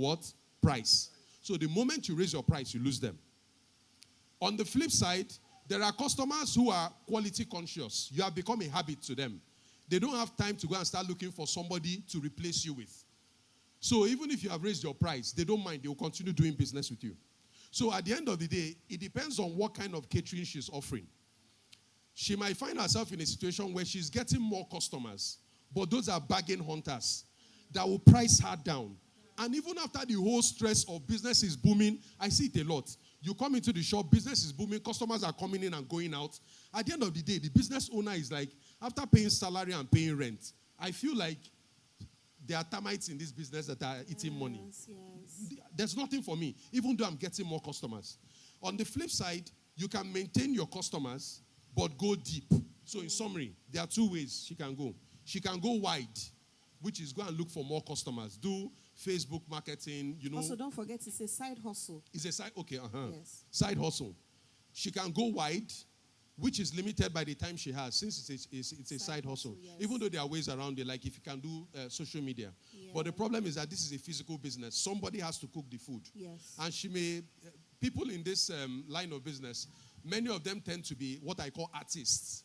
what? Price. So the moment you raise your price, you lose them. On the flip side, there are customers who are quality conscious. You have become a habit to them. They don't have time to go and start looking for somebody to replace you with. So even if you have raised your price, they don't mind. They will continue doing business with you. So at the end of the day, it depends on what kind of catering she's offering. She might find herself in a situation where she's getting more customers, but those are bargain hunters that will price her down. And even after the whole stress of business is booming, I see it a lot. You come into the shop, business is booming, customers are coming in and going out. At the end of the day, the business owner is like, after paying salary and paying rent, I feel like there are termites in this business that are eating money. Yes. There's nothing for me, even though I'm getting more customers. On the flip side, you can maintain your customers, but go deep. So in summary, there are two ways she can go. She can go wide, which is go and look for more customers. Do Facebook marketing, Also, don't forget it's a side hustle. It's a side, okay, Yes. Side hustle. She can go wide, which is limited by the time she has, since it's a side hustle. Yes. Even though there are ways around it, like if you can do social media. Yeah. But the problem is that this is a physical business. Somebody has to cook the food. Yes. And people in this line of business, many of them tend to be what I call artists.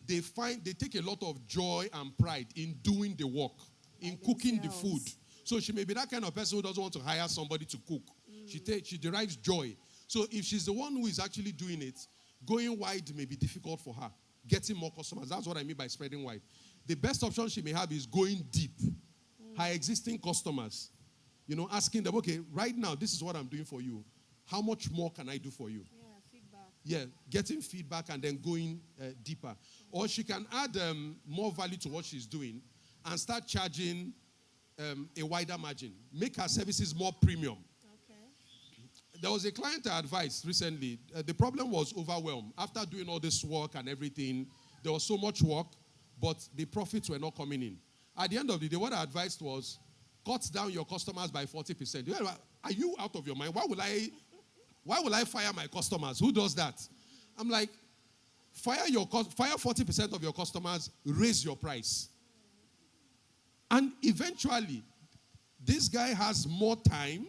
They take a lot of joy and pride in doing the work, in cooking the food. So she may be that kind of person who doesn't want to hire somebody to cook. She derives joy. So if she's the one who is actually doing it, going wide may be difficult for her. Getting more customers, that's what I mean by spreading wide. The best option she may have is going deep. Her existing customers, asking them, okay, right now, this is what I'm doing for you. How much more can I do for you? Yeah, feedback. Yeah, getting feedback and then going deeper. Or she can add more value to what she's doing and start charging a wider margin. Make her services more premium. Okay. There was a client I advised recently. The problem was overwhelmed. After doing all this work and everything, there was so much work, but the profits were not coming in. At the end of the day, what I advised was, cut down your customers by 40%. Are you out of your mind? Why will I fire my customers? Who does that? I'm like, fire 40% of your customers, raise your price. And eventually, this guy has more time,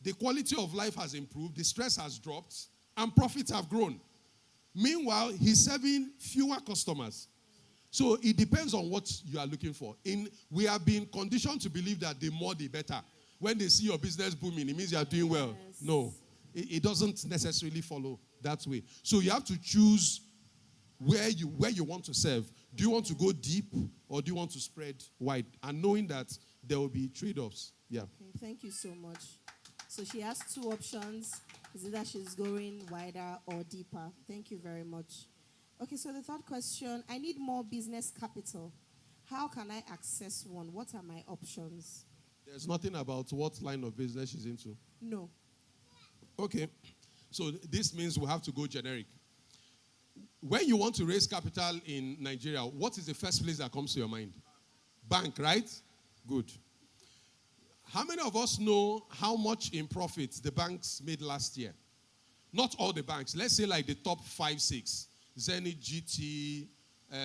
the quality of life has improved, the stress has dropped, and profits have grown. Meanwhile, he's serving fewer customers. So it depends on what you are looking for. We have been conditioned to believe that the more the better. When they see your business booming, it means you are doing well. Yes. No, it doesn't necessarily follow that way. So you have to choose where you want to serve. Do you want to go deep or do you want to spread wide? And knowing that there will be trade-offs. Yeah. Okay, thank you so much. So she has two options. Is either she's going wider or deeper. Thank you very much. Okay, so the third question, I need more business capital. How can I access one? What are my options? There's nothing about what line of business she's into. No. Okay. So this means we have to go generic. When you want to raise capital in Nigeria, what is the first place that comes to your mind? Bank, right? Good. How many of us know how much in profits the banks made last year? Not all the banks. Let's say like the top 5, 6. Zenith, GT,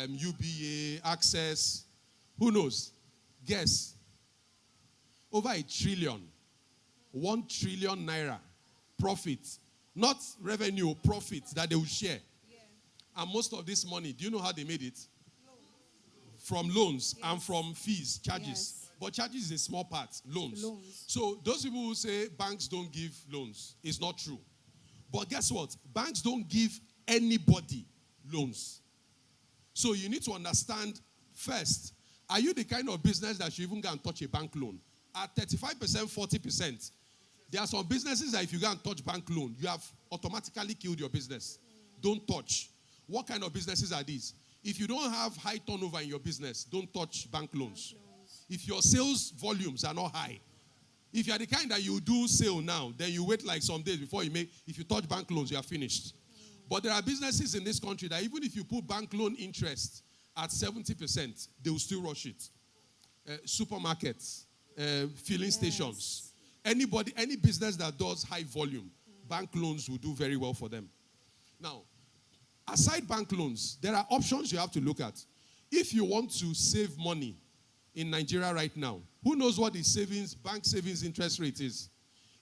UBA, Access. Who knows? Guess. Over 1 trillion. 1 trillion naira. Profit. Not revenue, profit that they will share. And most of this money, do you know how they made it? From loans and from fees, charges. Yes. But charges is a small part, loans. Loans. So those people who say banks don't give loans, it's not true. But guess what? Banks don't give anybody loans. So you need to understand first, are you the kind of business that you even go and touch a bank loan? At 35%, 40%, there are some businesses that if you go and touch bank loan, you have automatically killed your business. Don't touch. What kind of businesses are these? If you don't have high turnover in your business, don't touch bank loans. If your sales volumes are not high, if you are the kind that you do sale now, then you wait like some days before if you touch bank loans, you are finished. But there are businesses in this country that even if you put bank loan interest at 70%, they will still rush it. Supermarkets, filling stations, any business that does high volume, bank loans will do very well for them. Now, aside bank loans, there are options you have to look at. If you want to save money in Nigeria right now? Who knows what the bank savings interest rate is?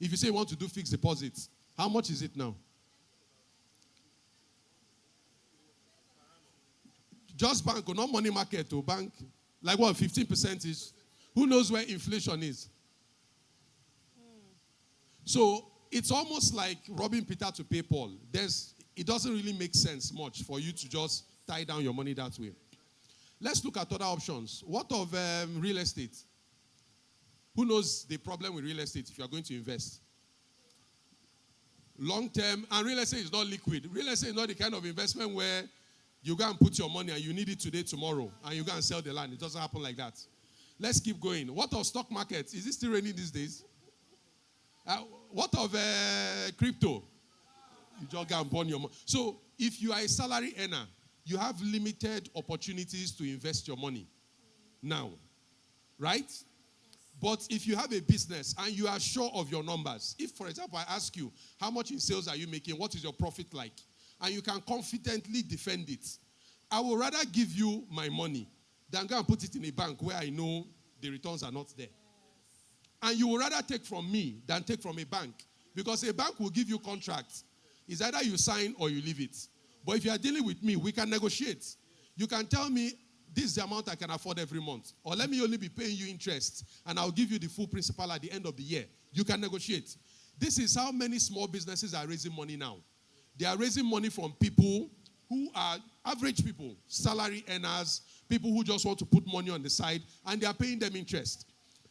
If you say you want to do fixed deposits, how much is it now? Just bank, or not money market, or bank. Like what, 15% is? Who knows where inflation is? So it's almost like robbing Peter to pay Paul. It doesn't really make sense much for you to just tie down your money that way. Let's look at other options. What of real estate? Who knows the problem with real estate if you are going to invest? Long term, and real estate is not liquid. Real estate is not the kind of investment where you go and put your money and you need it today, tomorrow, and you go and sell the land. It doesn't happen like that. Let's keep going. What of stock market? Is it still raining these days? What of crypto? You just go and burn your money. So if you are a salary earner, you have limited opportunities to invest your money now, right? But if you have a business and you are sure of your numbers, if, for example, I ask you, how much in sales are you making? What is your profit like? And you can confidently defend it, I would rather give you my money than go and put it in a bank where I know the returns are not there. And you would rather take from me than take from a bank, because a bank will give you contracts. It's either you sign or you leave it. But if you are dealing with me, we can negotiate. You can tell me, this is the amount I can afford every month. Or let me only be paying you interest, and I'll give you the full principal at the end of the year. You can negotiate. This is how many small businesses are raising money now. They are raising money from people who are average people, salary earners, people who just want to put money on the side, and they are paying them interest.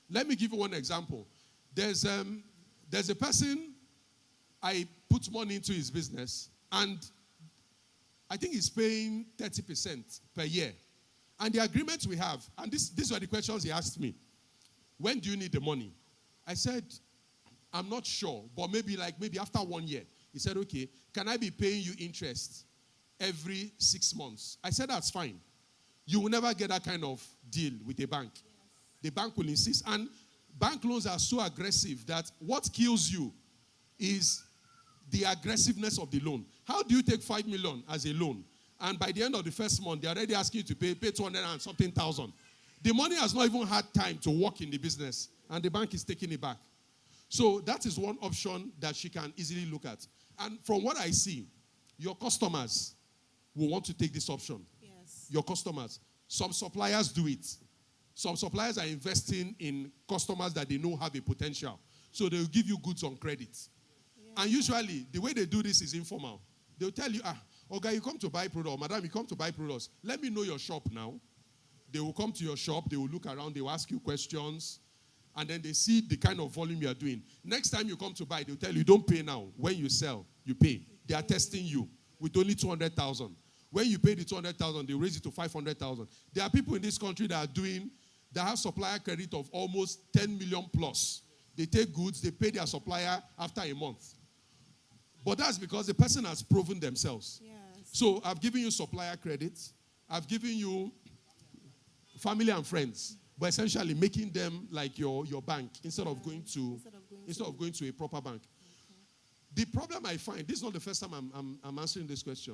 Let me give you one example. There's a person, I put money into his business, and I think he's paying 30% per year. And the agreements we have, and these were the questions he asked me. When do you need the money? I said, I'm not sure, but maybe after 1 year. He said, okay, can I be paying you interest every 6 months? I said, that's fine. You will never get that kind of deal with a bank. Yes. The bank will insist. And bank loans are so aggressive that what kills you is the aggressiveness of the loan. How do you take 5 million as a loan? And by the end of the first month, they're already asking you to pay 200 and something thousand. The money has not even had time to work in the business, and the bank is taking it back. So that is one option that she can easily look at. And from what I see, your customers will want to take this option. Yes. Your customers. Some suppliers do it. Some suppliers are investing in customers that they know have a potential. So they will give you goods on credit. Yeah. And usually, the way they do this is informal. They'll tell you, okay, you come to buy products. Madam, you come to buy products. Let me know your shop now. They will come to your shop. They will look around. They will ask you questions. And then they see the kind of volume you are doing. Next time you come to buy, they'll tell you, don't pay now. When you sell, you pay. They are testing you with only 200,000. When you pay the 200,000, they raise it to 500,000. There are people in this country that have supplier credit of almost 10 million plus. They take goods, they pay their supplier after a month. But that's because the person has proven themselves. Yes. So I've given you supplier credits. I've given you family and friends. But essentially making them like your bank instead of going to a proper bank. Okay. The problem I find, this is not the first time I'm answering this question.